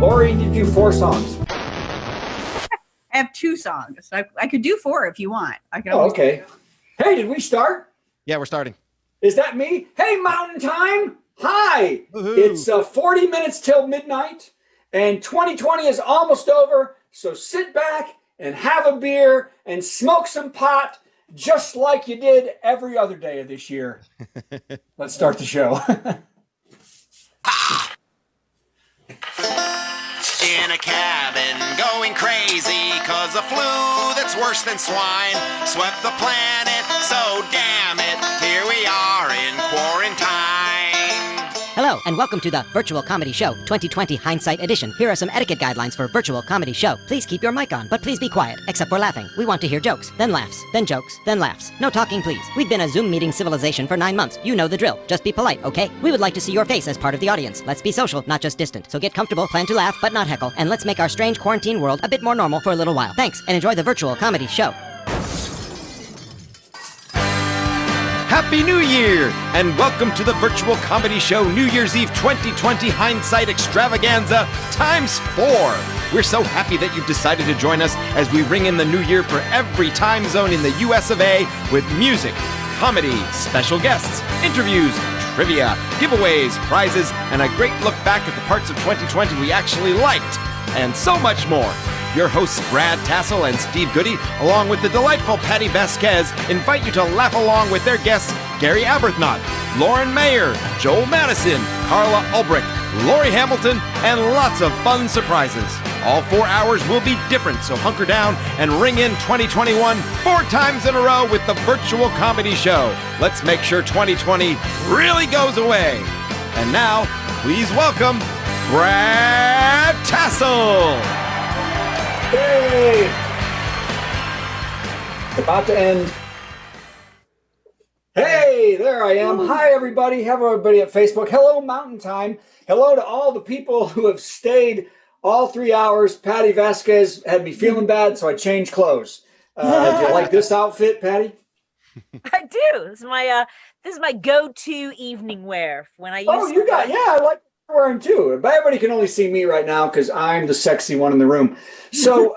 Lori, you do 4 songs. I have 2 songs. I could do 4 if you want. I can. Okay. Hey, did we start? Yeah, we're starting. Is that me? Hey, Mountain Time. Hi. Woohoo. It's 40 minutes till midnight, and 2020 is almost over. So sit back and have a beer and smoke some pot, just like you did every other day of this year. Let's start the show. In a cabin going crazy, 'cause a flu that's worse than swine swept the planet, so damn it, here we are in quarantine. Hello, and welcome to the Virtual Comedy Show 2020 Hindsight Edition. Here are some etiquette guidelines for Virtual Comedy Show. Please keep your mic on, but please be quiet, except for laughing. We want to hear jokes, then laughs, then jokes, then laughs. No talking, please. We've been a Zoom meeting civilization for 9 months. You know the drill. Just be polite, okay? We would like to see your face as part of the audience. Let's be social, not just distant. So get comfortable, plan to laugh, but not heckle, and let's make our strange quarantine world a bit more normal for a little while. Thanks, and enjoy the Virtual Comedy Show. Happy New Year, and welcome to the Virtual Comedy Show New Year's Eve 2020 Hindsight Extravaganza ×4. We're so happy that you've decided to join us as we ring in the new year for every time zone in the US of A with music, comedy, special guests, interviews, trivia, giveaways, prizes, and a great look back at the parts of 2020 we actually liked, and so much more. Your hosts Brad Tassell and Steve Goodie, along with the delightful Patti Vasquez, invite you to laugh along with their guests Gary Aberthnot, Lauren Mayer, Joel Madison, Carla Ulbrich, Lori Hamilton, and lots of fun surprises. All 4 hours will be different, so hunker down and ring in 2021 4 times in a row with the Virtual Comedy Show. Let's make sure 2020 really goes away. And now, please welcome Brad Tassell. Hey! About to end. Hey, there I am. Hi, everybody. Hello, everybody at Facebook. Hello, Mountain Time. Hello to all the people who have stayed all 3 hours. Patti Vasquez had me feeling bad, so I changed clothes. Do you like this outfit, Patti? I do. This is my go-to evening wear when I use. Oh, you got, yeah, I like wearing too, but everybody can only see me right now because I'm the sexy one in the room. So,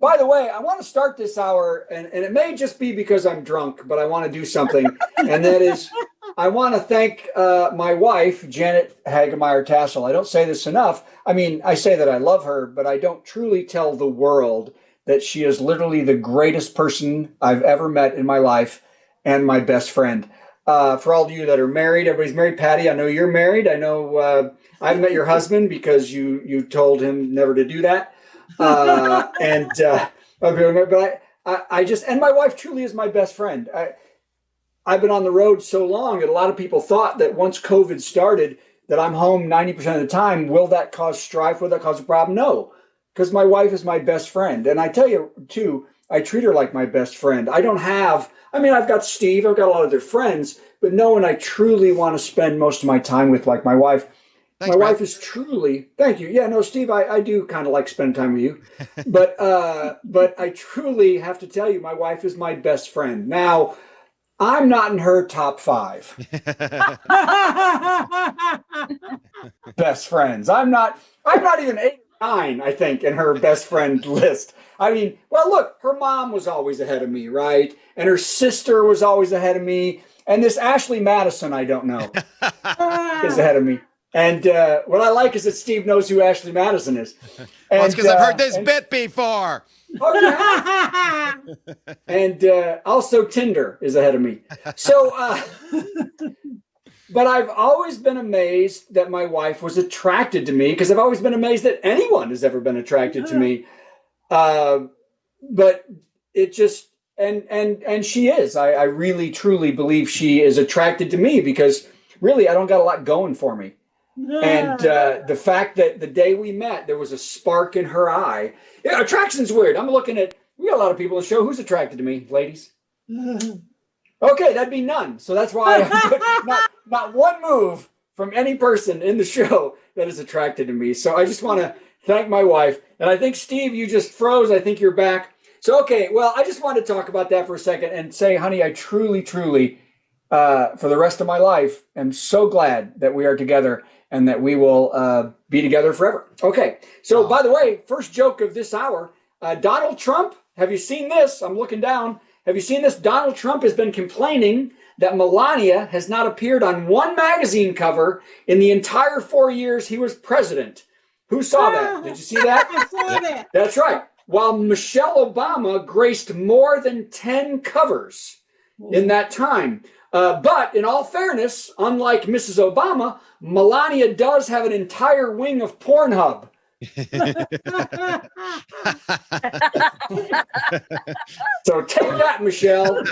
by the way, I want to start this hour, and it may just be because I'm drunk, but I want to do something, and that is, I want to thank my wife, Janet Hagemeyer Tassell. I don't say this enough. I mean, I say that I love her, but I don't truly tell the world that she is literally the greatest person I've ever met in my life and my best friend. For all of you that are married, everybody's married. Patti, I know you're married. I know I've met your husband because you told him never to do that. But I just, and my wife truly is my best friend. I've been on the road so long that a lot of people thought that once COVID started, that I'm home 90% of the time. Will that cause strife? Will that cause a problem? No, because my wife is my best friend. And I tell you too, I treat her like my best friend. I've got Steve, I've got a lot of other friends, but no one I truly want to spend most of my time with like my wife. Thanks, my Brad. wife is truly, thank you. Yeah, no, Steve, I do kind of like spending time with you, but I truly have to tell you, my wife is my best friend. Now, I'm not in her top 5 best friends. I'm not even 8 or 9, I think, in her best friend list. I mean, well, look, her mom was always ahead of me, right? And her sister was always ahead of me. And this Ashley Madison, I don't know, is ahead of me. And what I like is that Steve knows who Ashley Madison is. And, Well, it's because I've heard this bit before. Oh, yeah. And also Tinder is ahead of me. So, but I've always been amazed that my wife was attracted to me, because I've always been amazed that anyone has ever been attracted to me. But it just, and she is, I really, truly believe she is attracted to me because really, I don't got a lot going for me. And the fact that the day we met, there was a spark in her eye. Yeah, attraction's weird. I'm looking at, we got a lot of people on the show. Who's attracted to me, ladies? Okay, that'd be none. So that's why not one move from any person in the show that is attracted to me. So I just want to thank my wife. And I think, Steve, you just froze. I think you're back. So, okay, well, I just wanted to talk about that for a second and say, honey, I truly, truly for the rest of my life, am so glad that we are together and that we will be together forever. Okay. So, by the way, first joke of this hour, Donald Trump, have you seen this? I'm looking down. Have you seen this? Donald Trump has been complaining that Melania has not appeared on one magazine cover in the entire 4 years he was president. Who saw that? Did you see that? I saw that. That's right. While Michelle Obama graced more than 10 covers in that time. But in all fairness, unlike Mrs. Obama, Melania does have an entire wing of Pornhub. So take that, Michelle.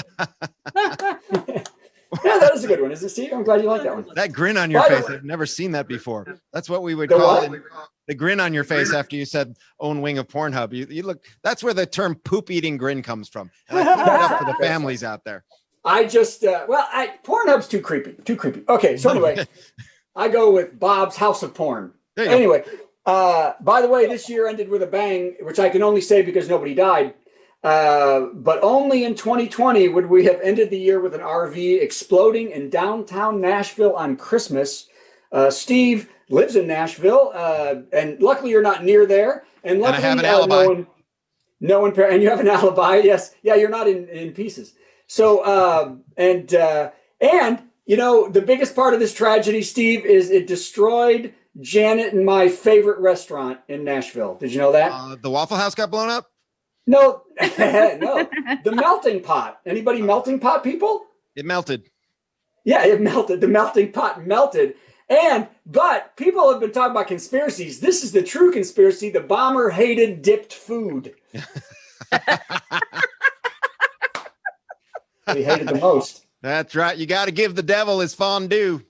Yeah, that is a good one, isn't it, Steve? I'm glad you like that one. That grin on your face, I've never seen that before. That's what we would call it. The grin on your face after you said own wing of Pornhub. You look, that's where the term poop eating grin comes from. And I put it up for the families out there. I just, Pornhub's too creepy. Okay, so anyway, I go with Bob's House of Porn. Anyway, by the way, this year ended with a bang, which I can only say because nobody died. But only in 2020 would we have ended the year with an RV exploding in downtown Nashville on Christmas. Steve lives in Nashville, and luckily you're not near there. And luckily, I have an alibi. And you have an alibi. Yes, yeah, you're not in pieces. So, and you know, the biggest part of this tragedy, Steve, is it destroyed Janet and my favorite restaurant in Nashville. Did you know that? The Waffle House got blown up? No, no. The melting pot. Anybody melting pot people? It melted. Yeah, it melted. The melting pot melted. But people have been talking about conspiracies. This is the true conspiracy. The bomber hated dipped food. He hated the most. That's right. You got to give the devil his fondue.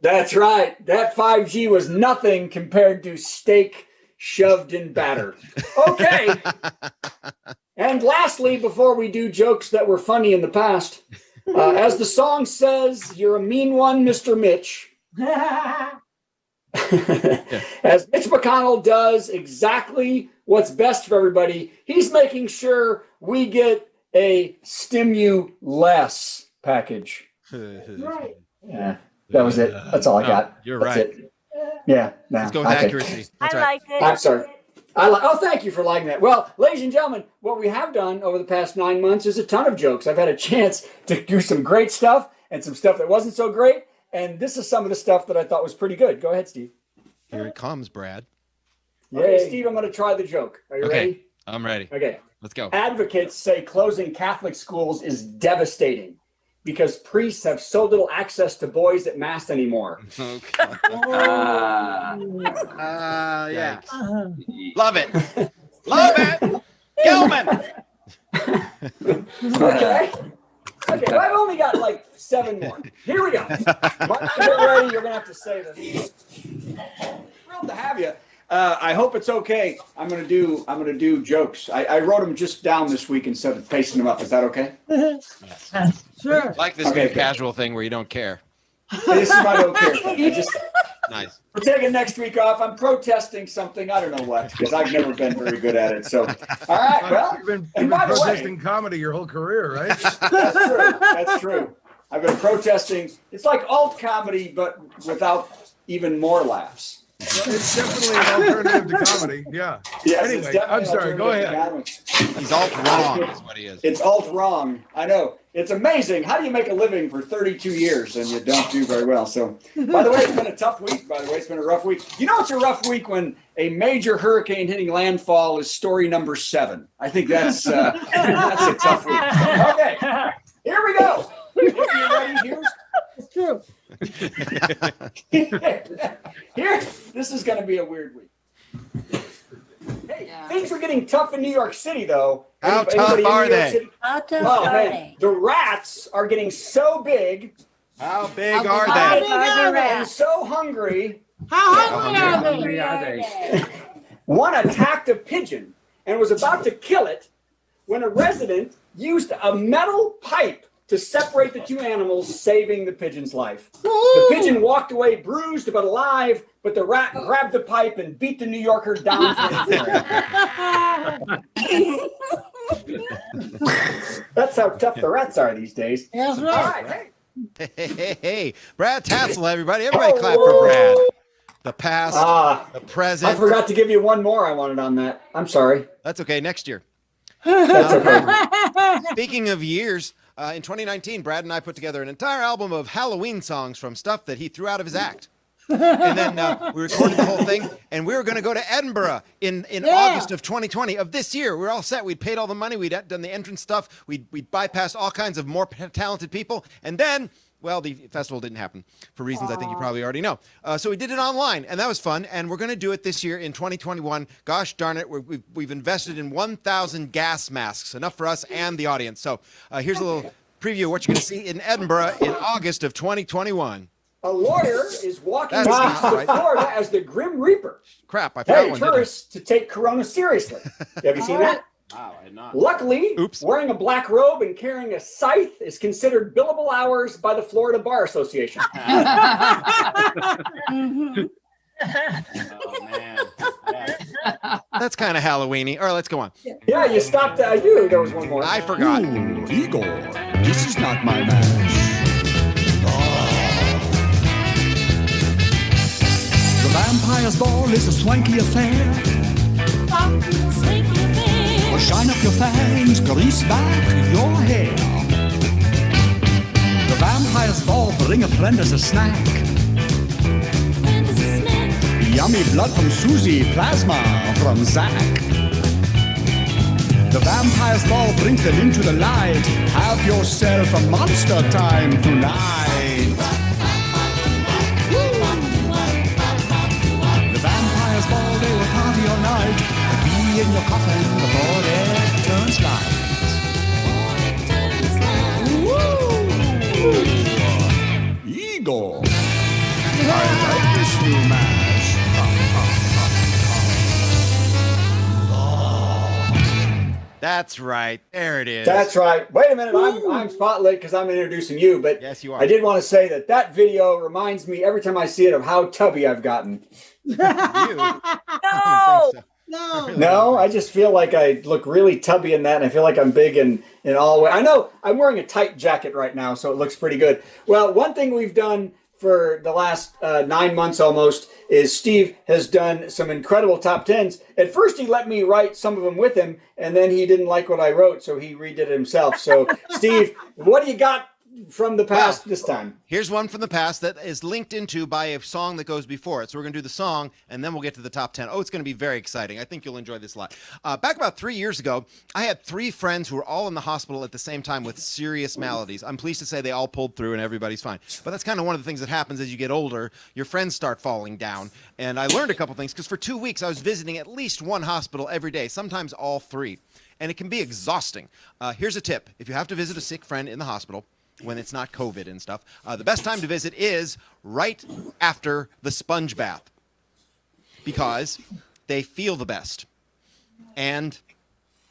That's right. That 5G was nothing compared to steak shoved in batter. Okay. And lastly, before we do jokes that were funny in the past, as the song says, you're a mean one, Mr. Mitch. As Mitch McConnell does exactly what's best for everybody, he's making sure we get a stimulus package. Right. Yeah, that was it. That's all I got. You're That's right. it. Yeah. No, Let's go with accuracy. That's I right. like it. I'm sorry. Thank you for liking that. Well, ladies and gentlemen, what we have done over the past 9 months is a ton of jokes. I've had a chance to do some great stuff and some stuff that wasn't so great. And this is some of the stuff that I thought was pretty good. Go ahead, Steve. Here it comes, Brad. Okay, Steve, I'm going to try the joke. Are you ready? I'm ready. Okay. Let's go. Advocates say closing Catholic schools is devastating because priests have so little access to boys at Mass anymore. Yeah. Love it. Love it. Gilman. Okay. Okay, well, I've only got like 7 more. Here we go. Mark, get ready. You're going to have to say this. Thrilled to have you. I hope it's okay. I'm gonna do jokes. I wrote them just down this week instead of pasting them up. Is that okay? Sure. I like this new casual thing where you don't care. This is my don't care thing. Nice. We're taking next week off. I'm protesting something. I don't know what, because I've never been very good at it. So, all right. Well, you've been and by the way, protesting comedy your whole career, right? that's true. That's true. I've been protesting. It's like alt comedy, but without even more laughs. It's definitely an alternative to comedy. Yeah. Yes, Anyway, I'm sorry. Go ahead. He's alt wrong is what he is. It's alt wrong. I know. It's amazing. How do you make a living for 32 years and you don't do very well? So, by the way, it's been a tough week. By the way, it's been a rough week. You know, it's a rough week when a major hurricane hitting landfall is story number 7. I think that's a tough week. Okay, here we go. If you're ready, It's true. Here, this is going to be a weird week. Hey, things are getting tough in New York City, though. How Anybody tough in New are York they? City? How tough Oh, are man, they? the rats are getting so big How big How are big How they? big are are the they? and rats? so hungry. How hungry are they? One attacked a pigeon and was about to kill it when a resident used a metal pipe to separate the two animals, saving the pigeon's life. The pigeon walked away bruised but alive, but the rat grabbed the pipe and beat the New Yorker down for the That's how tough the rats are these days. That's All right. right, hey, Hey, Brad Tassell, everybody. Everybody clap for Brad. The past, the present. I forgot to give you one more I wanted on that. I'm sorry. That's okay. Next year. That's okay. Speaking of years, in 2019, Brad and I put together an entire album of Halloween songs from stuff that he threw out of his act. And then we recorded the whole thing, and we were going to go to Edinburgh in August of 2020 of this year. We were all set. We'd paid all the money. We'd done the entrance stuff. We'd bypassed all kinds of more talented people. And then, well, the festival didn't happen for reasons I think you probably already know. So we did it online, and that was fun. And we're going to do it this year in 2021. Gosh darn it, we've invested in 1,000 gas masks, enough for us and the audience. So here's a little preview of what you're going to see in Edinburgh in August of 2021. A lawyer is walking That's across not right. Florida as the Grim Reaper. Crap, I found Hey, one. didn't I? tourists to take Corona seriously. Have you seen that? Wow, I had not. Luckily, Oops. wearing a black robe and carrying a scythe is considered billable hours by the Florida Bar Association. Mhm. Oh, man. Yeah. That's kind of Halloween-y. All right, let's go on. Yeah, you stopped. I knew there was one more. I forgot. Ooh, Igor, this is not my match. The Vampire's Ball is a swanky affair. Well, shine up your fangs, grease back your hair. The Vampire's Ball, bring a friend as a snack. Yummy blood from Susie, plasma from Zach. The Vampire's Ball brings them into the light. Have yourself a monster time tonight. The Vampire's Ball, they will party all night. Be in your coffin before it turns light. Igor, I like this new mash. That's right. There it is. That's right. Wait a minute. I'm spotlight because I'm introducing you, but Yes, you are. I did want to say that video reminds me every time I see it of how tubby I've gotten. You. No. I don't think so. No. No, I just feel like I look really tubby in that, and I feel like I'm big in all way. I know I'm wearing a tight jacket right now, so it looks pretty good. Well, one thing we've done for the last 9 months almost is Steve has done some incredible top tens. At first, he let me write some of them with him, and then he didn't like what I wrote, so he redid it himself. So, Steve, what do you got from the past this time? Here's one from the past that is linked into by a song that goes before it. So we're going to do the song, and then we'll get to the top 10. Oh, it's going to be very exciting. I think you'll enjoy this a lot. Back about 3 years ago, I had 3 friends who were all in the hospital at the same time with serious maladies. I'm pleased to say they all pulled through and everybody's fine. But that's kind of one of the things that happens as you get older. Your friends start falling down. And I learned a couple things because for 2 weeks, I was visiting at least one hospital every day, sometimes all 3. And it can be exhausting. Here's a tip. If you have to visit a sick friend in the hospital, when it's not COVID and stuff, the best time to visit is right after the sponge bath because they feel the best and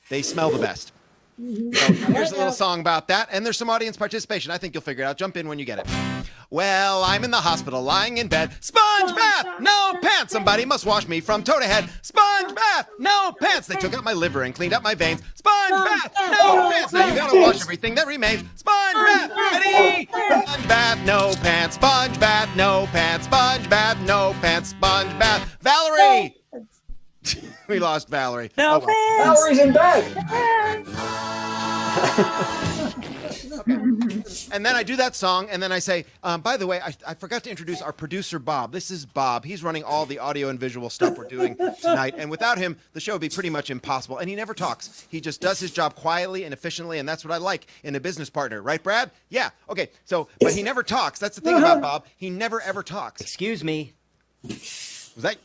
they smell the best. So here's a little song about that, and there's some audience participation. I think you'll figure it out. Jump in when you get it. Well, I'm in the hospital, lying in bed. Sponge bath, no pants. Somebody must wash me from toe to head. Sponge bath, no pants. They took out my liver and cleaned up my veins. Sponge bath, no pants. Now you gotta wash everything that remains. Sponge bath, ready? Sponge bath, no pants. Sponge bath, no pants. Sponge bath, no pants. Sponge bath. Valerie. We lost Valerie. No Oh, well. Valerie's in bed. And then I do that song, and then I say, by the way, I forgot to introduce our producer, Bob. This is Bob. He's running all the audio and visual stuff we're doing tonight, and without him, the show would be pretty much impossible. And he never talks. He just does his job quietly and efficiently, and that's what I like in a business partner. Right, Brad? Yeah. Okay, so, but he never talks. That's the thing about Bob. He never, ever talks. Excuse me. Was that...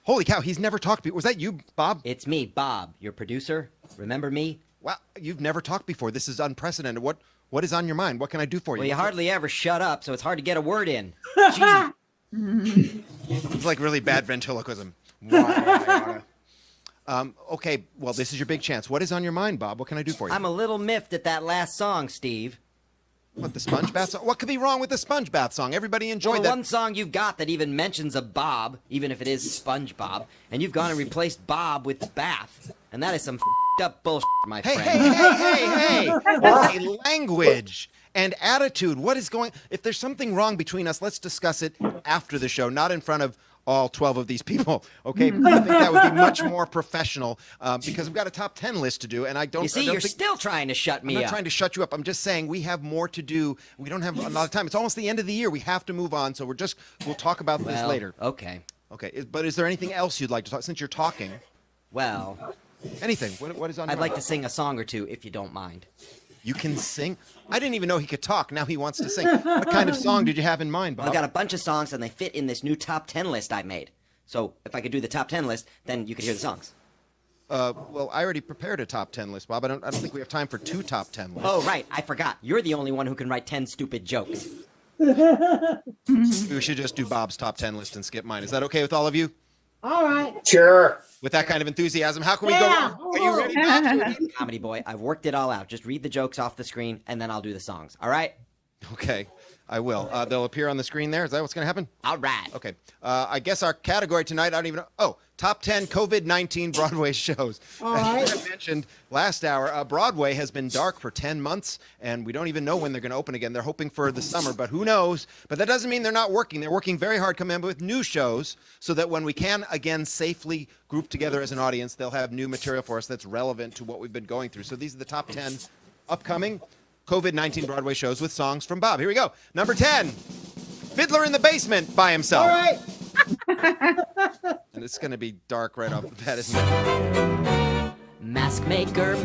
Holy cow, he's never talked before. Was that you, Bob? It's me, Bob, your producer. Remember me? Wow, you've never talked before. This is unprecedented. What is on your mind? What can I do for you? Well, you hardly ever shut up, so it's hard to get a word in. It's like really bad ventriloquism. Okay, well, this is your big chance. What is on your mind, Bob? What can I do for you? I'm a little miffed at that last song, Steve. What, the sponge bath song? What could be wrong with the sponge bath song? Everybody enjoyed Well, that. one song you've got that even mentions a Bob, even if it is SpongeBob, and you've gone and replaced Bob with bath, and that is some up bullshit, my Hey, friend. hey, language and attitude. What is going? If there's something wrong between us, let's discuss it after the show, not in front of all 12 of these people. Okay, I think that would be much more professional because we've got a top 10 list to do, and I don't. You see, you're still trying to shut me I'm up. not trying to shut you up. I'm just saying we have more to do. We don't have a lot of time. It's almost the end of the year. We have to move on. So we'll talk about this later. Okay. Okay. But is there anything else you'd like to talk since you're talking? Well, anything. What is on? I'd like to sing a song or two if you don't mind. You can sing? I didn't even know he could talk. Now he wants to sing. What kind of song did you have in mind, Bob? I've got a bunch of songs and they fit in this new top 10 list I made. So if I could do the top 10 list, then you could hear the songs. Well, I already prepared a top 10 list, Bob. I don't think we have time for 2 top 10 lists. Oh, right. I forgot. You're the only one who can write 10 stupid jokes. We should just do Bob's top 10 list and skip mine. Is that okay with all of you? All right. Sure. With that kind of enthusiasm, how can we go? Are you ready, Bob? Comedy boy, I've worked it all out. Just read the jokes off the screen, and then I'll do the songs. All right? Okay, I will. They'll appear on the screen there. Is that what's going to happen? All right. Okay. I guess our category tonight, I don't even know. Oh, top 10 COVID-19 Broadway shows. All right. As I mentioned last hour, Broadway has been dark for 10 months, and we don't even know when they're going to open again. They're hoping for the summer, but who knows? But that doesn't mean they're not working. They're working very hard coming up with new shows so that when we can, again, safely group together as an audience, they'll have new material for us that's relevant to what we've been going through. So these are the top 10 upcoming COVID-19 Broadway shows with songs from Bob. Here we go. Number 10, Fiddler in the Basement by himself. All right. And it's going to be dark right off the bat, isn't it? Mask maker,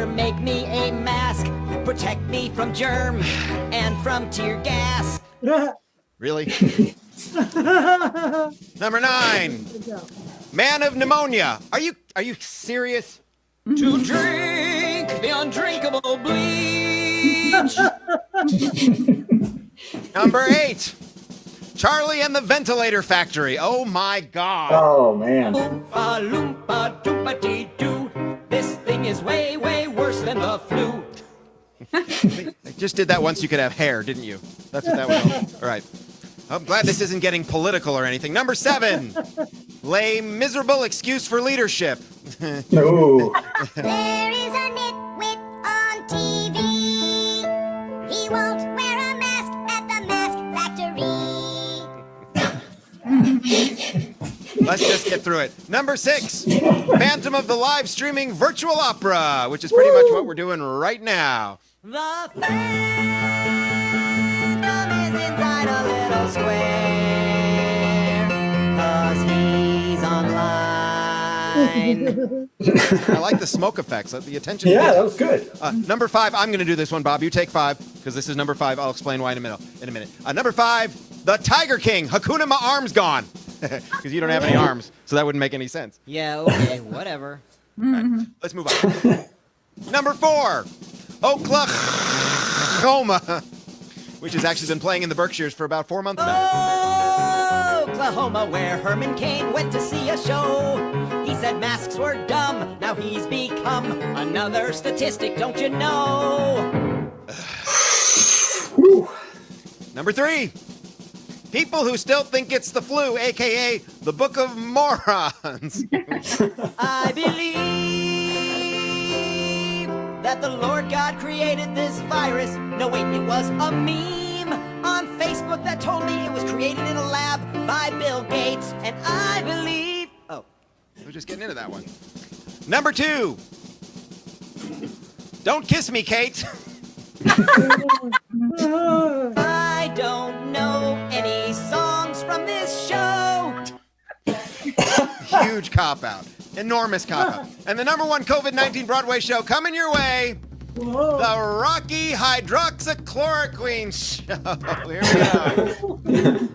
make me a mask. Protect me from germs and from tear gas. Really? Number 9, Man of Pneumonia. Are you serious? To drink the undrinkable bleach. Number 8, Charlie and the Ventilator Factory. Oh my God. Oh man. Oompa loompa doompa-dee-doo. This thing is way, way worse than the flu. I just did that once you could have hair, didn't you? That's what that was. All right. I'm glad this isn't getting political or anything. Number 7, Lay Miserable Excuse for Leadership. No. There is a nitwit on TV. He won't wear a mask at the mask factory. Let's just get through it. Number 6, Phantom of the Live Streaming Virtual Opera, which is pretty much what we're doing right now. The Phantom is inside a little square, 'cause he's online. I like the smoke effects, the attention. Yeah, that was good. Number 5, I'm going to do this one, Bob. You take 5, because this is number 5. I'll explain why in a minute. Number 5, The Tiger King, Hakuna Ma Arms Gone. Because you don't have any arms, so that wouldn't make any sense. Yeah, okay, whatever. All right, let's move on. Number 4, Oklahoma, which has actually been playing in the Berkshires for about 4 months now. Oklahoma, where Herman Cain went to see a show. He said masks were dumb. Now he's become another statistic, don't you know? Number 3, people who still think it's the flu, a.k.a. the Book of Morons. I believe that the Lord God created this virus. No, wait, it was a meme on Facebook that told me it was created in a lab by Bill Gates. And I believe... Oh. We're just getting into that one. Number 2, Don't Kiss Me, Kate. I don't know any songs from this show. Huge cop-out. Enormous cop-out. And the number 1 COVID-19 Broadway show coming your way, Whoa. the Rocky Hydroxychloroquine Show. Here we go.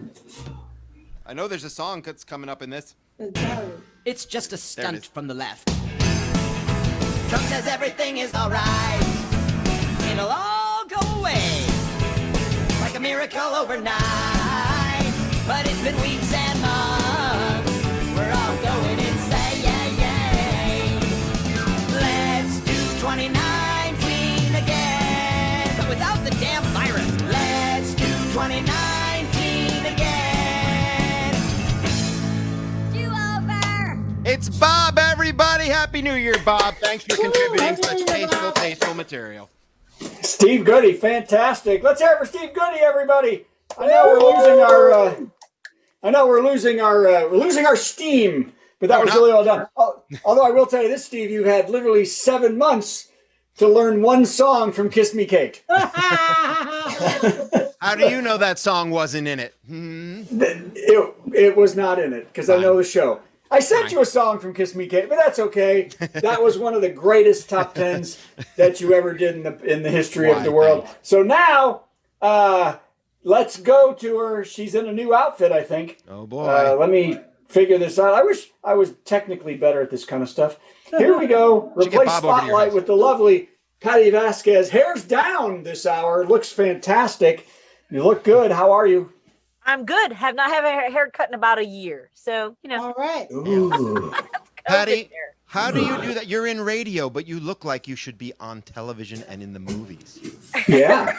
I know there's a song that's coming up in this. It's just a There it stunt is. from the left. Trump says everything is alright. It'll all go away like a miracle overnight. But it's been weeks and months. We're all going insane. Let's do 2019 again, but without the damn virus. Let's do 2019 again. Do over. It's Bob, everybody! everybody. Happy New Year, Bob. Thanks for contributing such tasteful material. Steve Goodie, fantastic. Let's hear it for Steve Goodie, everybody. I know we're losing our steam, but that was really well done. Although I will tell you this, Steve, you had literally 7 months to learn one song from Kiss Me Kate. How do you know that song wasn't in it? It was not in it because I know the show. I sent you a song from Kiss Me Kate, but that's okay. That was one of the greatest top 10s that you ever did in the history of the world. So now, let's go to her. She's in a new outfit, I think. Oh boy. Let me figure this out. I wish I was technically better at this kind of stuff. Here we go. Replace Spotlight with the lovely Patti Vasquez. Hair's down this hour. Looks fantastic. You look good. How are you? I'm good. Have not had a haircut in about a year. So, All right. Ooh. Patti, how do you do that? You're in radio, but you look like you should be on television and in the movies. Yeah.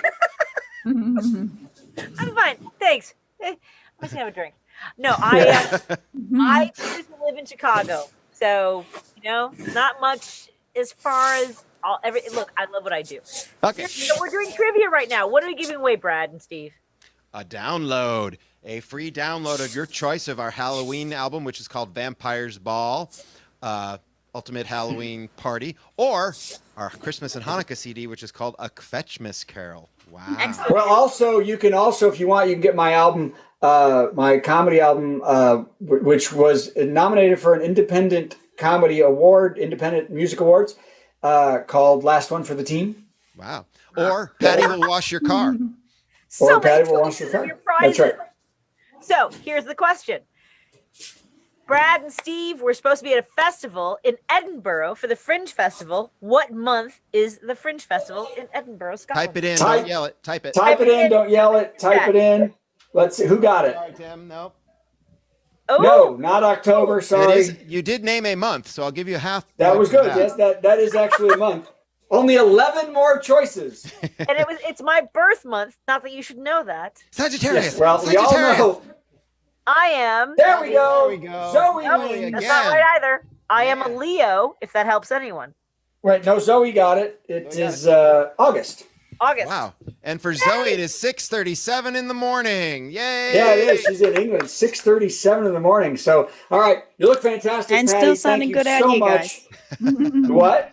I'm fine. Thanks. I'm just gonna have a drink. No, I used to live in Chicago. So, not much as far as look, I love what I do. Okay. So we're doing trivia right now. What are we giving away, Brad and Steve? A free download of your choice of our Halloween album, which is called Vampire's Ball, Ultimate Halloween Party, or our Christmas and Hanukkah CD, which is called A Kvetchmas Carol. Wow. Excellent. Well, you can also, if you want, you can get my album, my comedy album, which was nominated for an Independent Comedy Award, Independent Music Awards, called Last One for the Team. Wow. Or Patti Will Wash Your Car. Or Patti Will Wash Your Car. That's right. So here's the question. Brad and Steve were supposed to be at a festival in Edinburgh for the Fringe Festival. What month is the Fringe Festival in Edinburgh, Scotland? Type it in. Don't yell it. Type it. Type it in. Don't yell it. Type it in. Let's see. Who got it? Sorry, Tim. No. Oh. No, not October. Sorry. You did name a month, so I'll give you half. That was good. Yes, that is actually a month. Only 11 more choices. And it's my birth month. Not that you should know that. Sagittarius. Yes, well, we all know. I am. There we go. Zoe wins. wins. That's not right either. I am a Leo, if that helps anyone. Right. No, Zoe got it. It is August. August. Wow. And for Zoe, it is 6:37 in the morning. Yay. Yeah, it is. She's in England. 6:37 in the morning. So, all right. You look fantastic, And Patti. still sounding Thank good you at so you much. guys. What?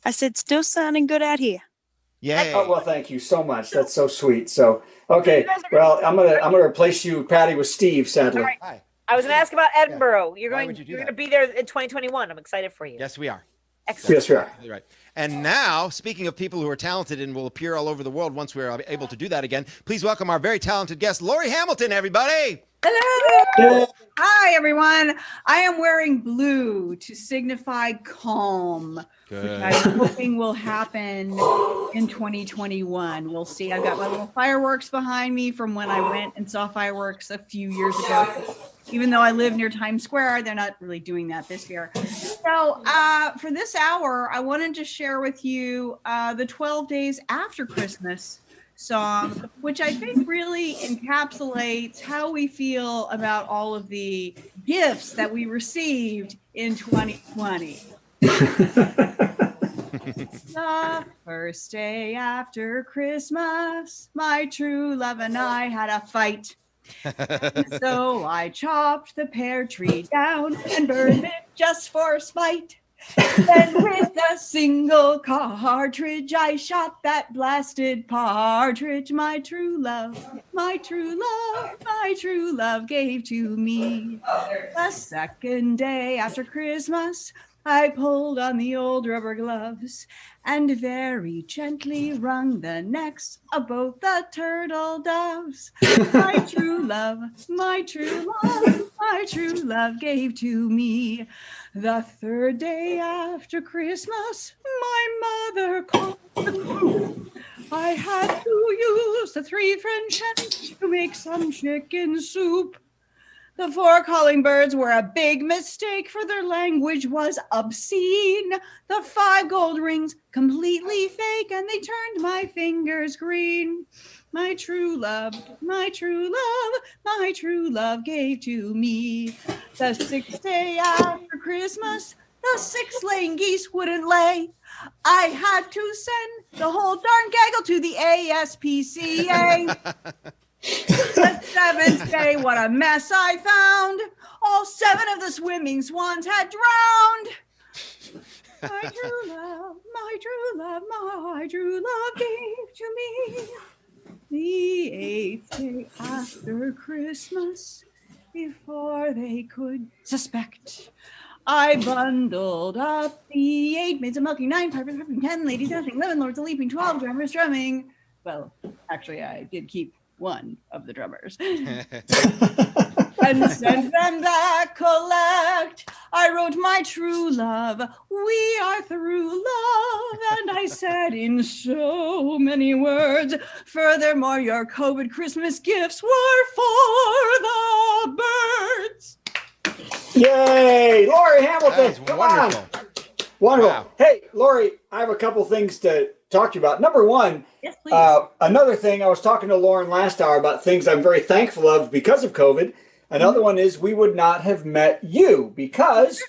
I said, still sounding good out here. Yay. Oh, well, thank you so much. That's so sweet. So, okay. Well, I'm gonna replace you, Patti, with Steve. Sadly. All right. I was going to ask about Edinburgh. You're Why going would you do to that? be there in 2021. I'm excited for you. Yes, we are. Excellent. Yes, we are. Right. And now, speaking of people who are talented and will appear all over the world once we're able to do that again, please welcome our very talented guest, Lori Hamilton, everybody. Hello. Hi, everyone. I am wearing blue to signify calm. Good. Which I'm hoping will happen in 2021. We'll see. I've got my little fireworks behind me from when I went and saw fireworks a few years ago. Even though I live near Times Square, they're not really doing that this year. So for this hour, I wanted to share with you the 12 Days After Christmas song, which I think really encapsulates how we feel about all of the gifts that we received in 2020. The first day after Christmas, my true love and I had a fight. So I chopped the pear tree down and burned it just for spite. Then with a single cartridge, I shot that blasted partridge. My true love, my true love, my true love gave to me. The second day after Christmas, I pulled on the old rubber gloves and very gently wrung the necks of both the turtle doves. My true love, my true love, my true love gave to me. The third day after Christmas, my mother called the cook. I had to use the 3 French hens to make some chicken soup. The 4 calling birds were a big mistake, for their language was obscene. The 5 gold rings completely fake, and they turned my fingers green. My true love, my true love, my true love gave to me. The 6th day after Christmas, the 6 laying geese wouldn't lay. I had to send the whole darn gaggle to the ASPCA. The 7th day, what a mess I found. All 7 of the swimming swans had drowned. My true love, my true love, my true love gave to me. The 8th day after Christmas, before they could suspect, I bundled up the 8 maids of milking, 9 pipers, 10 ladies dancing, 11 lords a leaping, 12 drummers drumming. Well, actually, I did keep one of the drummers. And sent them that collect. I wrote, my true love, we are through love. And I said in so many words, furthermore, your COVID Christmas gifts were for the birds. Yay! Lori Hamilton, come wonderful. on. Wonderful. Wow. Hey, Lori, I have a couple things to talk to you about. Number one, yes, please. Another thing, I was talking to Lauren last hour about things I'm very thankful of because of COVID. Another one is we would not have met you because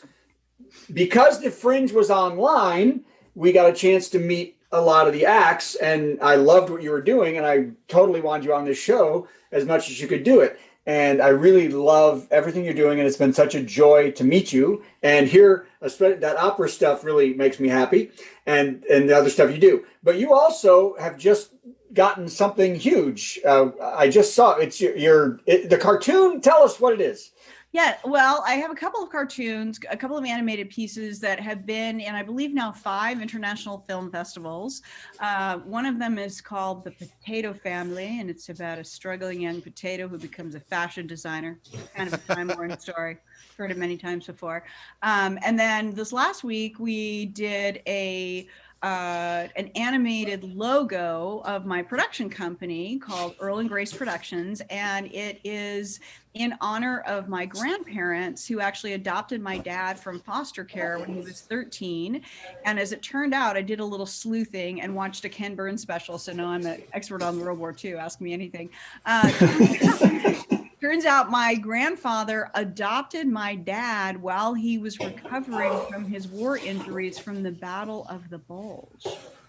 the Fringe was online. We got a chance to meet a lot of the acts, and I loved what you were doing, and I totally wanted you on this show as much as you could do it. And I really love everything you're doing, and it's been such a joy to meet you and hear that opera stuff. Really makes me happy, and the other stuff you do. But you also have just gotten something huge. I just saw it's the cartoon. Tell us what it is. Yeah, well, I have a couple of cartoons, a couple of animated pieces that have been in, I believe now, 5 international film festivals. One of them is called The Potato Family, and it's about a struggling young potato who becomes a fashion designer. Kind of a time-worn story. Heard it many times before. And then this last week, we did an animated logo of my production company called Earl and Grace Productions, and it is in honor of my grandparents who actually adopted my dad from foster care when he was 13. And as it turned out, I did a little sleuthing and watched a Ken Burns special, so now I'm an expert on World War II. Ask me anything. Turns out my grandfather adopted my dad while he was recovering from his war injuries from the Battle of the Bulge.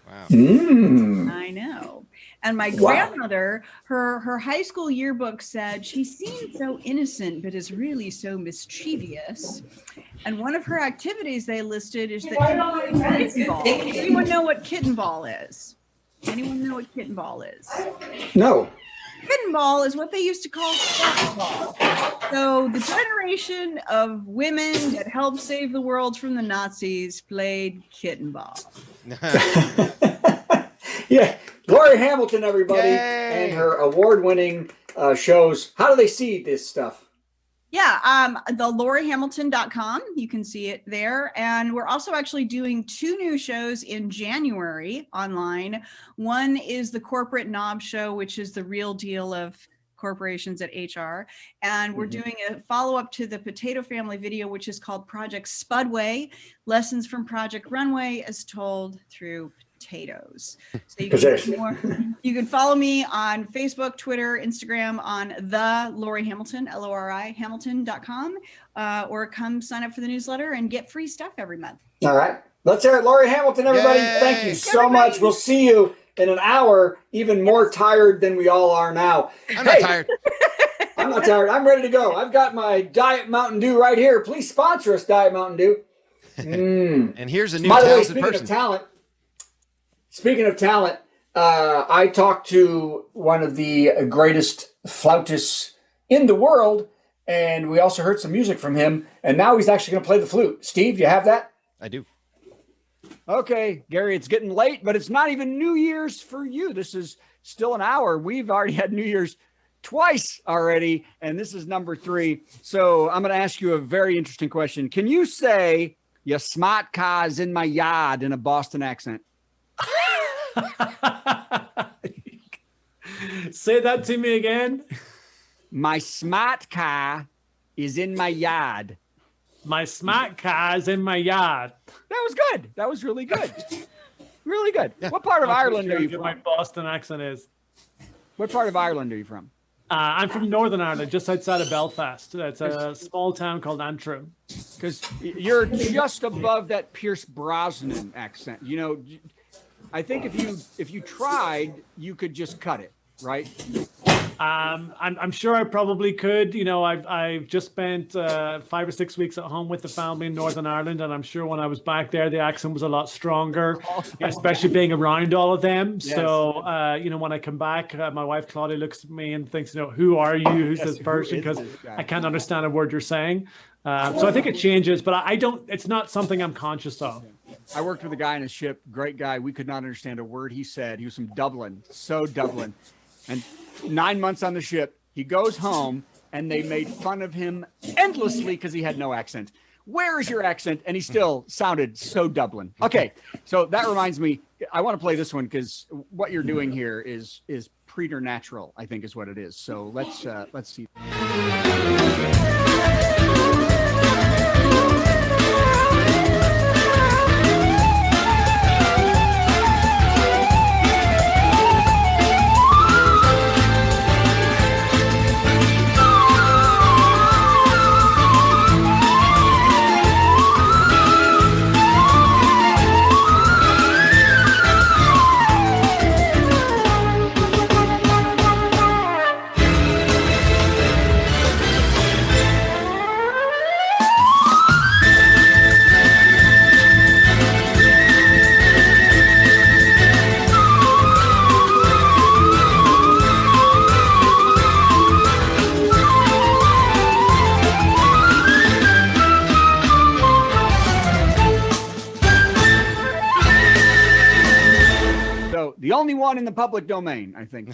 Wow. I know. And my grandmother, her high school yearbook said, she seems so innocent, but is really so mischievous. And one of her activities they listed is that kitten ball. Anyone know what kitten ball is? Anyone know what kitten ball is? No. Kitten ball is what they used to call ball. So the generation of women that helped save the world from the Nazis played kitten ball. Yeah, Lori Hamilton, everybody, Yay. and her award-winning shows. How do they see this stuff? Yeah, the LoriHamilton.com. You can see it there. And we're also actually doing 2 new shows in January online. One is the Corporate Knob Show, which is the real deal of corporations at HR. And we're doing a follow-up to the Potato Family video, which is called Project Spudway, Lessons from Project Runway as told through potatoes. So you can get more. You can follow me on Facebook, Twitter, Instagram on the Lori Hamilton, LORI Hamilton.com, or come sign up for the newsletter and get free stuff every month. All right. Let's hear it. Lori Hamilton, everybody. Yay. Thank you so much. We'll see you in an hour, even more tired than we all are now. I'm not tired. I'm not tired. I'm ready to go. I've got my Diet Mountain Dew right here. Please sponsor us, Diet Mountain Dew. And here's a new By the way, talented person. Speaking of talent, I talked to one of the greatest flautists in the world, and we also heard some music from him, and now he's actually going to play the flute. Steve, you have that? I do. Okay, Gary, it's getting late, but it's not even New Year's for you. This is still an hour. We've already had New Year's twice already, and this is number 3. So I'm going to ask you a very interesting question. Can you say, your smart car is in my yard in a Boston accent? Say that to me again. My smart car is in my yard. My smart car is in my yard. That was good. That was really good. Really good. What part of Ireland are you from? My Boston accent is. What part of Ireland are you from? I'm from Northern Ireland, just outside of Belfast. It's a small town called Antrim. Because you're just above that Pierce Brosnan accent. You know, I think if you tried, you could just cut it, right? I'm sure I probably could. You know, I've just spent 5 or 6 weeks at home with the family in Northern Ireland, and I'm sure when I was back there, the accent was a lot stronger, especially being around all of them. Yes. So, you know, when I come back, my wife Claudia looks at me and thinks, you know, who are you? Who's this person? Because I can't understand a word you're saying. So I think it changes, but I don't. It's not something I'm conscious of. I worked with a guy on a ship, great guy. We could not understand a word he said. He was from Dublin, so Dublin, and 9 months on the ship, he goes home and they made fun of him endlessly because he had no accent. Where is your accent? And he still sounded so Dublin. Okay, so that reminds me, I want to play this one because what you're doing here is preternatural, I think is what it is. So let's see. The only one in the public domain, I think.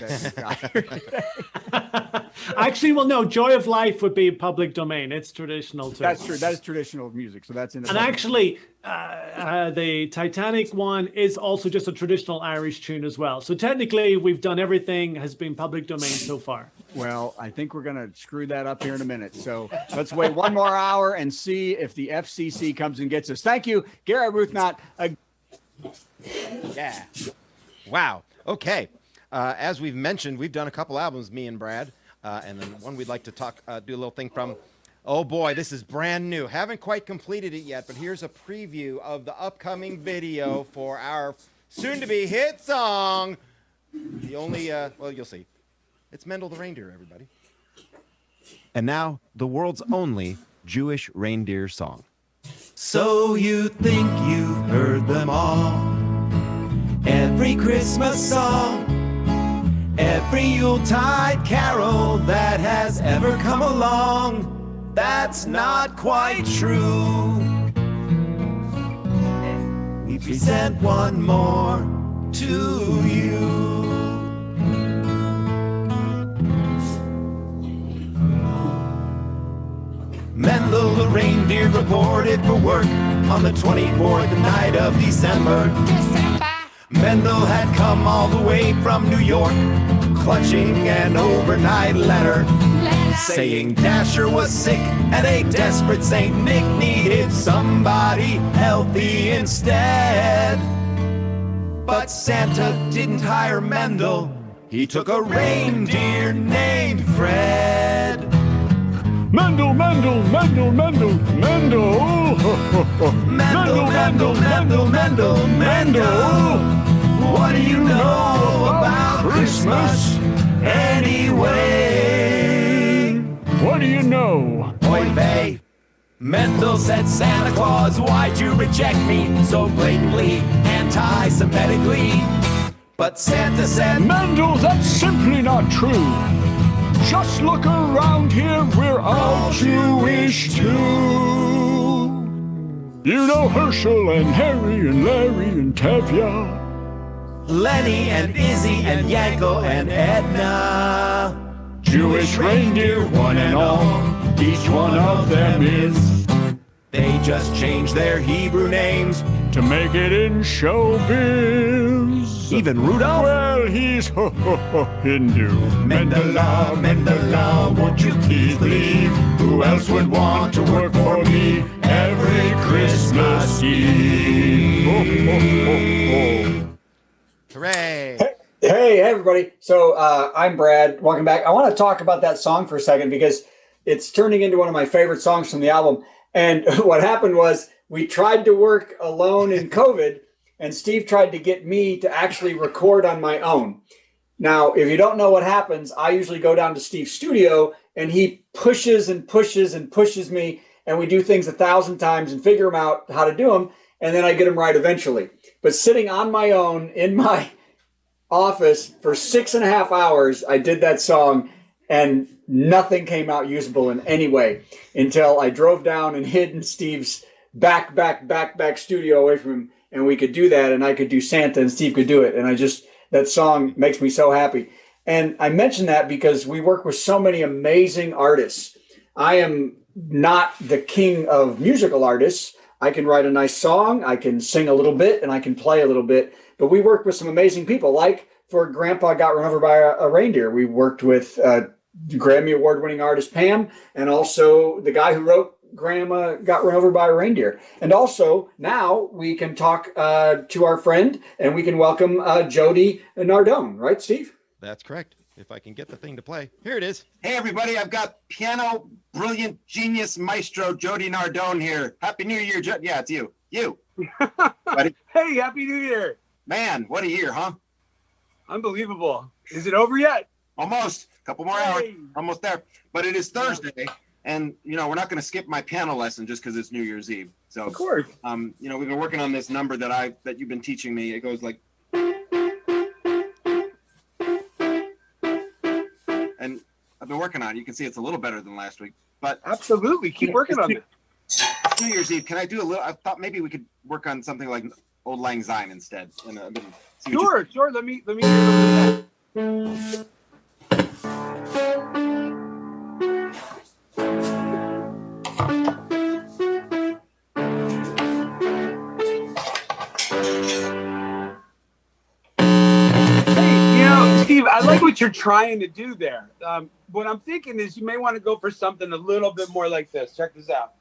Actually, well, no, Joy of Life would be public domain. It's traditional too. That's true. That is traditional music. So that's in the And actually, the Titanic one is also just a traditional Irish tune as well. So technically, we've done everything has been public domain so far. Well, I think we're going to screw that up here in a minute. So let's wait one more hour and see if the FCC comes and gets us. Thank you, Gary Ruthnot. Yeah. Wow. Okay. As we've mentioned, we've done a couple albums, me and Brad, and then one we'd like to do a little thing from. Oh boy, this is brand new. Haven't quite completed it yet, but here's a preview of the upcoming video for our soon-to-be hit song. The only, well, you'll see. It's Mendel the Reindeer, everybody. And now, the world's only Jewish reindeer song. So you think you've heard them all? Every Christmas song, every Yuletide carol that has ever come along. That's not quite true. We present one more to you. Mendel the reindeer reported for work on the 24th night of December. Mendel had come all the way from New York, clutching an overnight letter, saying Dasher was sick and a desperate Saint Nick needed somebody healthy instead. But Santa didn't hire Mendel, he took a reindeer named Fred. Mendel, Mendel, Mendel, Mendel, Mendel. Mendel, Mendel, Mendel, Mendel, Mendel. What do you know about Christmas anyway? What do you know? Oy vey. Mendel said, Santa Claus, why'd you reject me so blatantly, anti-Semitically? But Santa said, Mendel, that's simply not true. Just look around here, we're all Jewish too. You know Herschel and Harry and Larry and Tevye, Lenny and Izzy and Yanko and Edna. Jewish reindeer, one and all, each one of them is. They just changed their Hebrew names to make it in showbiz. Even Rudolph? Well, he's Hindu. Mandela, Mandela, won't you please leave? Who else would want to work for me every Christmas Eve? Hooray! Hey, everybody. So I'm Brad. Welcome back. I want to talk about that song for a second because it's turning into one of my favorite songs from the album. And what happened was we tried to work alone in COVID, and Steve tried to get me to actually record on my own. Now, if you don't know what happens, I usually go down to Steve's studio, and he pushes and pushes and pushes me, and we do things 1,000 times and figure them out how to do them, and then I get them right eventually. But sitting on my own in my office for 6.5 hours, I did that song, and nothing came out usable in any way until I drove down and hid in Steve's back studio away from him, and we could do that, and I could do Santa and Steve could do it. And that song makes me so happy. And I mention that because we work with so many amazing artists. I am not the king of musical artists. I can write a nice song, I can sing a little bit, and I can play a little bit. But we work with some amazing people, like for Grandpa Got Run Over by a Reindeer. We worked with Grammy Award-winning artist Pam, and also the guy who wrote Grandma Got Run Over by a Reindeer. And also now we can talk to our friend, and we can welcome Jody Nardone, right, Steve? That's correct. If I can get the thing to play. Here it is. Hey, everybody, I've got piano brilliant genius maestro Jody Nardone here. Happy New Year, yeah, it's you. You. Hey, Happy New Year. Man, what a year, huh? Unbelievable. Is it over yet? Almost. A couple more hours. Almost there. But it is Thursday, and, we're not going to skip my piano lesson just because it's New Year's Eve. So, of course. We've been working on this number that you've been teaching me. It goes like... And I've been working on it. You can see it's a little better than last week. But absolutely, keep working on it. New Year's Eve, can I do a little? I thought maybe we could work on something like Old Lang Syne instead. And, Sure. Let me hear that. Steve, I like what you're trying to do there. What I'm thinking is you may want to go for something a little bit more like this. Check this out.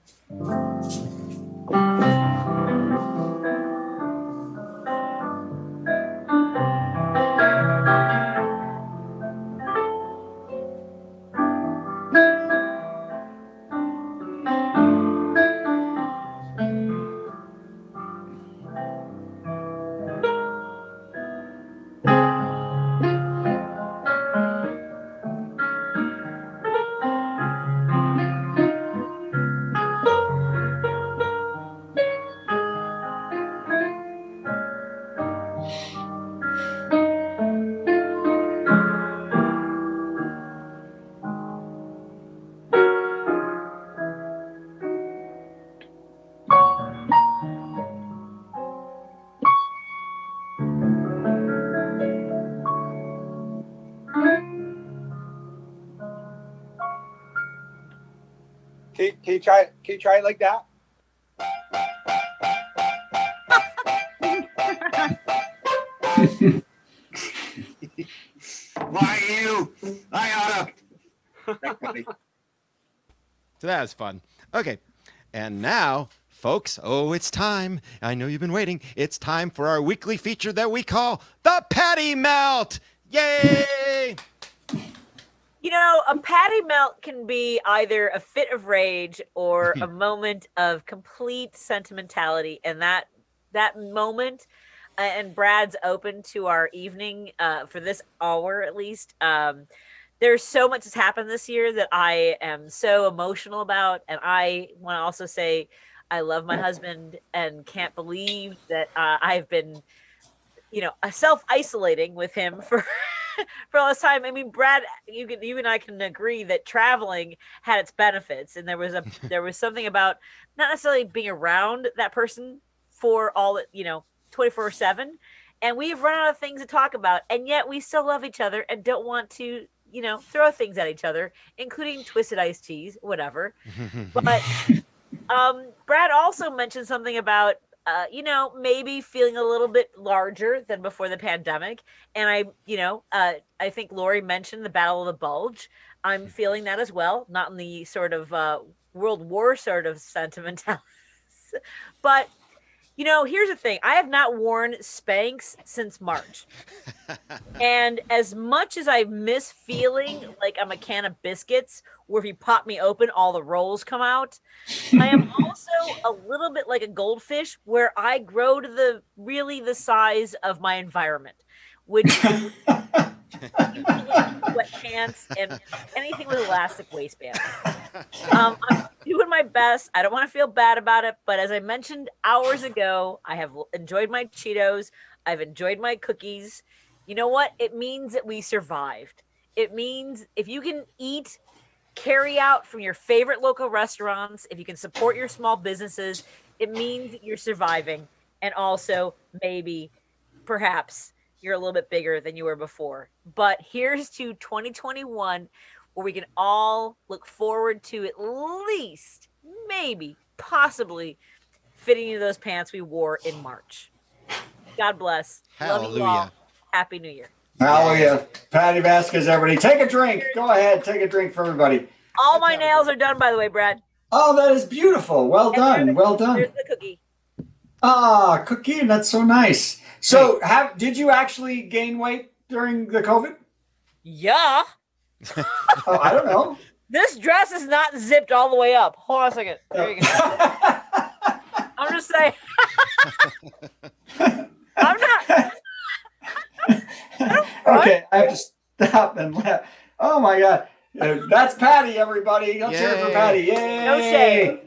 Can you try it like that? Why you? I oughta. So that was fun. Okay. And now, folks, it's time. I know you've been waiting. It's time for our weekly feature that we call the Patti Melt. Yay! A Patti Melt can be either a fit of rage or a moment of complete sentimentality. And that moment, and Brad's open to our evening for this hour at least. There's so much that's happened this year that I am so emotional about. And I want to also say I love my husband and can't believe that I've been, self-isolating with him for all this time. I mean, Brad, you and I can agree that traveling had its benefits, and there was something about not necessarily being around that person for all 24/7. And we've run out of things to talk about, and yet we still love each other and don't want to, throw things at each other, including twisted iced teas, whatever. But Brad also mentioned something about maybe feeling a little bit larger than before the pandemic. And I think Lori mentioned the Battle of the Bulge. I'm feeling that as well, not in the sort of World War sort of sentimentality. But, here's the thing. I have not worn Spanx since March. And as much as I miss feeling like I'm a can of biscuits, where if you pop me open, all the rolls come out, I am also a little bit like a goldfish, where I grow to the size of my environment, which sweatpants and anything with elastic waistband. I'm doing my best. I don't want to feel bad about it, but as I mentioned hours ago, I have enjoyed my Cheetos. I've enjoyed my cookies. You know what? It means that we survived. It means if you can eat carry out from your favorite local restaurants, if you can support your small businesses, it means you're surviving. And also maybe, perhaps, you're a little bit bigger than you were before. But here's to 2021, where we can all look forward to at least, maybe, possibly fitting into those pants we wore in March. God bless. Hallelujah. Love you all. Happy New Year. Hallelujah. Patti Vasquez, everybody. Take a drink. Go ahead. Take a drink for everybody. All my nails are done, by the way, Brad. Oh, that is beautiful. Well done. Well done. There's the cookie. Ah, cookie. That's so nice. So did you actually gain weight during the COVID? Yeah. Oh, I don't know. This dress is not zipped all the way up. Hold on a second. There you go. I'm just saying. I'm not. Okay, I have to stop and laugh. Oh my God. That's Patti, everybody. Let's hear it for Patti. Yay. No shame.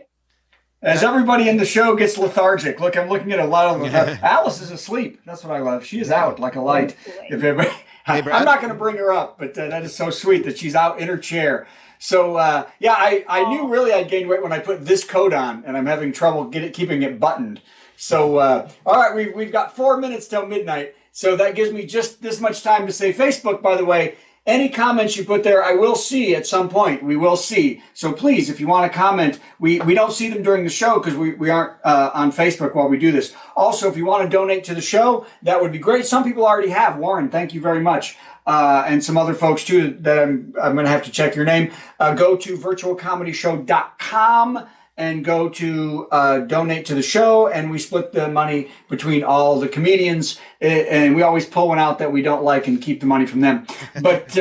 As everybody in the show gets lethargic. Look, I'm looking at a lot of them. Alice is asleep. That's what I love. She is out like a light. If everybody, I'm not going to bring her up, but that is so sweet that she's out in her chair. So, I knew really I'd gained weight when I put this coat on, and I'm having trouble keeping it buttoned. So, all right, we've got 4 minutes till midnight. So that gives me just this much time to say Facebook, by the way. Any comments you put there, I will see at some point. We will see. So please, if you want to comment, we don't see them during the show because we aren't on Facebook while we do this. Also, if you want to donate to the show, that would be great. Some people already have. Warren, thank you very much. And some other folks, too, that I'm going to have to check your name. Go to virtualcomedyshow.com and go to donate to the show, and we split the money between all the comedians, and we always pull one out that we don't like and keep the money from them. But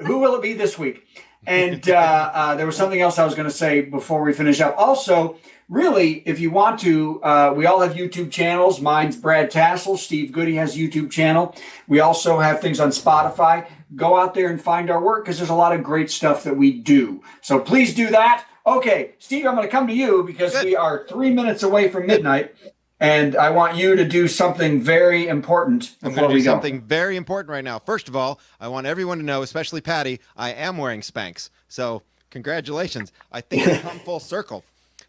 who will it be this week? And there was something else I was going to say before we finish up. Also, really, if you want to, we all have YouTube channels. Mine's Brad Tassell. Steve Goodie has a YouTube channel. We also have things on Spotify. Go out there and find our work because there's a lot of great stuff that we do. So please do that. Okay, Steve, I'm going to come to you because we are 3 minutes away from midnight, and I want you to do something very important before we go. I'm going to do something very important right now. First of all, I want everyone to know, especially Patti, I am wearing Spanx. So congratulations. I think we come full circle.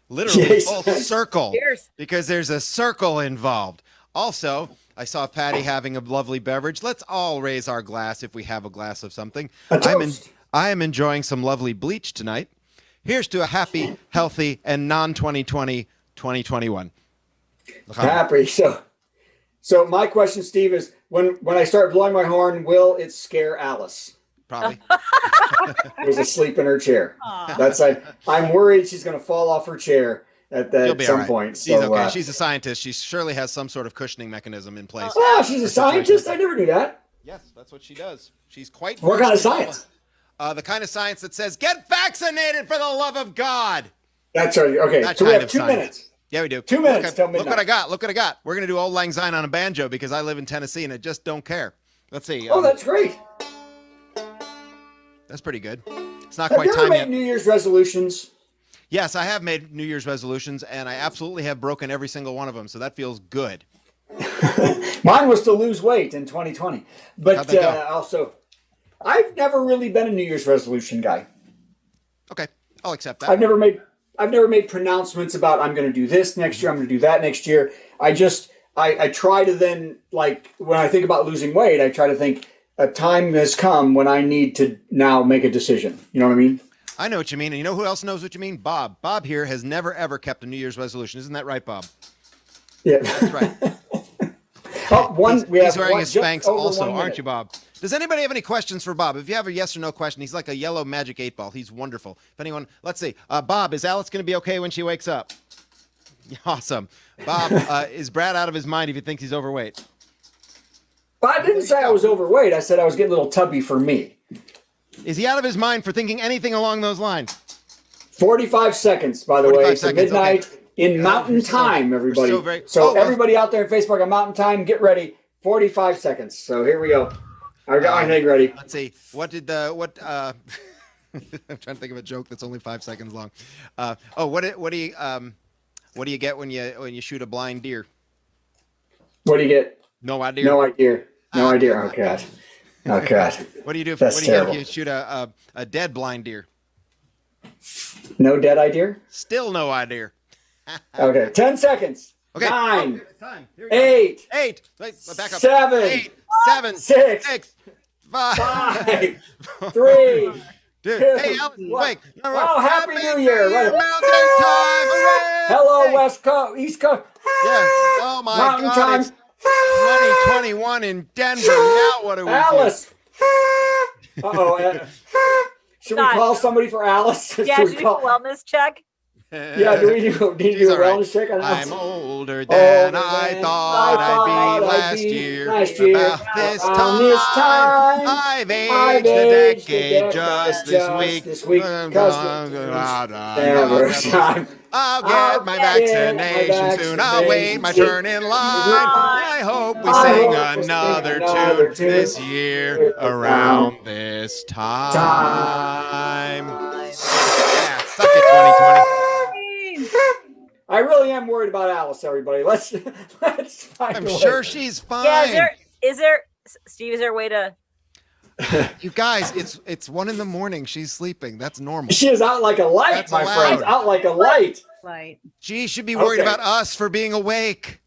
Literally full circle. Cheers. Because there's a circle involved. Also, I saw Patti having a lovely beverage. Let's all raise our glass if we have a glass of something. I am enjoying some lovely bleach tonight. Here's to a happy, healthy, and non-2020 2021. Happy. So my question, Steve, is when I start blowing my horn, will it scare Alice? Probably. Who's asleep in her chair. I'm worried she's going to fall off her chair at some point. She's okay. She's a scientist. She surely has some sort of cushioning mechanism in place. Oh, she's a scientist? I never knew that. Yes, that's what she does. She's quite. What kind of science? The kind of science that says, get vaccinated for the love of God. That's right. Okay, so we have 2 minutes. Yeah, we do. 2 minutes till midnight. Look what I got. Look what I got. We're going to do Old Lang Syne on a banjo because I live in Tennessee and I just don't care. Let's see. Oh, that's great. That's pretty good. It's not quite time yet. Have you ever made New Year's resolutions? Yes, I have made New Year's resolutions, and I absolutely have broken every single one of them, so that feels good. Mine was to lose weight in 2020. But also... I've never really been a New Year's resolution guy. Okay, I'll accept that. I've never made pronouncements about I'm going to do this next year, I'm going to do that next year. I try to then, like, when I think about losing weight, I try to think a time has come when I need to now make a decision. You know what I mean? I know what you mean. And you know who else knows what you mean? Bob. Bob here has never, ever kept a New Year's resolution. Isn't that right, Bob? Yeah, that's right. He's wearing his Spanx also, aren't you, Bob? Does anybody have any questions for Bob? If you have a yes or no question, he's like a yellow magic 8-ball. He's wonderful. If anyone, let's see. Bob, is Alice going to be okay when she wakes up? Awesome. Bob, is Brad out of his mind if he thinks he's overweight? But I didn't say I was overweight. I said I was getting a little tubby for me. Is he out of his mind for thinking anything along those lines? 45 seconds, by the way, to midnight in Mountain Time, everybody. So everybody out there in Facebook on Mountain Time, get ready. 45 seconds. So here we go. I got my thing ready. Let's see. I'm trying to think of a joke that's only 5 seconds long. What do you get when you shoot a blind deer? What do you get? No idea. No idea. No idea. Oh God. Oh God. What do you do? That's terrible. Get if you shoot a dead blind deer? No dead idea? Still no idea. Okay. 10 seconds. Okay. 9. Time. 8. Wait, back up. 7. 8. 7. 6. 5. 3. Dude, 2. hey, Alice, wake. Oh, Happy New Year. Mountain time. Hooray! Hello, West Coast, East Coast. Yeah. Oh, my Mountain God. time. It's 2021 in Denver. Now what do we Alice. Uh-oh. Should we call somebody for Alice? Yeah, should we do a wellness check? Yeah, do we do a wellness check on Alice? I'm older than I thought I'd be last year. About this time, I've aged a decade just this week. I'll get my vaccination soon. I'll wait my turn in line. I hope we sing another tune this year around this time. Yeah, suck it, 2020. I really am worried about Alice, everybody. Let's find I'm a way. sure she's fine. Yeah, is there Steve, is there a way to You guys, it's 1 a.m. She's sleeping. That's normal. She is out like a light, That's my allowed. friends. Out like a light. She should be worried about us for being awake.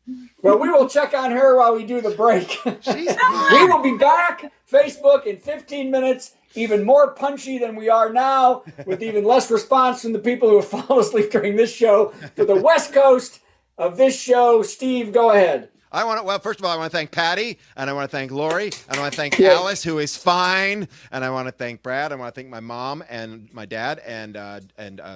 Well, we will check on her while we do the break. We will be back, Facebook, in 15 minutes, even more punchy than we are now, with even less response from the people who have fallen asleep during this show. To the West Coast of this show, Steve, go ahead. First of all, I want to thank Patti, and I want to thank Lori, and I want to thank Alice, who is fine, and I want to thank Brad. I want to thank my mom and my dad and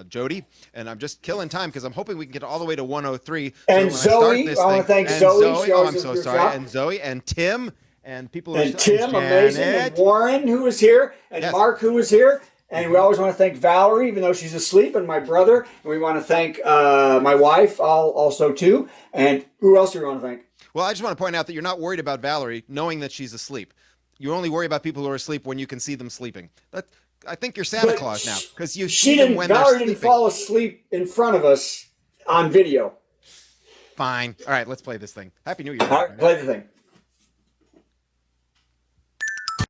Jody. And I'm just killing time because I'm hoping we can get all the way to 103. And Zoe, I want to thank Zoe. Oh, I'm so sorry. And Zoe and Tim and people. And Tim, amazing, and Warren, who was here, and Mark, who was here. And we always want to thank Valerie, even though she's asleep, and my brother. And we want to thank my wife also, too. And who else do we want to thank? Well, I just want to point out that you're not worried about Valerie knowing that she's asleep. You only worry about people who are asleep when you can see them sleeping. I think you're Santa Claus now because you see them when they're sleeping. Valerie didn't fall asleep in front of us on video. Fine. All right, let's play this thing. Happy New Year. All right, play the thing.